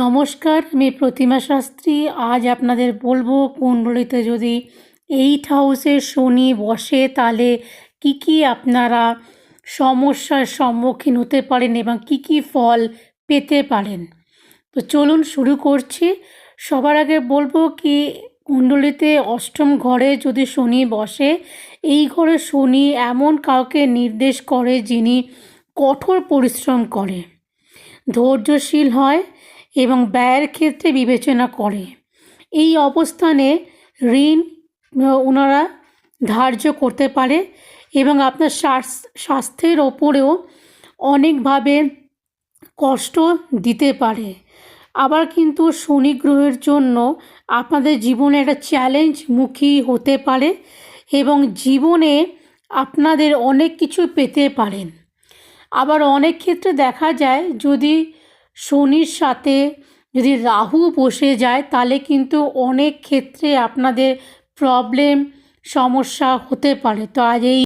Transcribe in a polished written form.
নমস্কার, আমি প্রতিমা শাস্ত্রী। আজ আপনাদের বলবো কুণ্ডলিতে যদি 8 হাউসে শনি বসে তাহলে কি কি আপনারা সমস্যার সম্মুখীন হতে পারেন এবং কি কি ফল পেতে পারেন। তো চলুন শুরু করছি। সবার আগে বলবো কি, কুণ্ডলিতে অষ্টম ঘরে যদি শনি বসে, এই ঘরে শনি এমন কাউকে নির্দেশ করে যিনি কঠোর পরিশ্রম করে, ধৈর্যশীল হয় এবং ব্যয়ের ক্ষেত্রে বিবেচনা করে। এই অবস্থানে ঋণ ওনারা ধার্য করতে পারে এবং আপনার স্বাস্থ্যের ওপরেও অনেকভাবে কষ্ট দিতে পারে। আবার কিন্তু শনি গ্রহের জন্য আপনাদের জীবনে একটা চ্যালেঞ্জমুখী হতে পারে এবং জীবনে আপনাদের অনেক কিছু পেতে পারেন। আবার অনেক ক্ষেত্রে দেখা যায় যদি শনির সাথে যদি রাহু বসে যায় তাহলে কিন্তু অনেক ক্ষেত্রে আপনাদের সমস্যা হতে পারে। তো আজ এই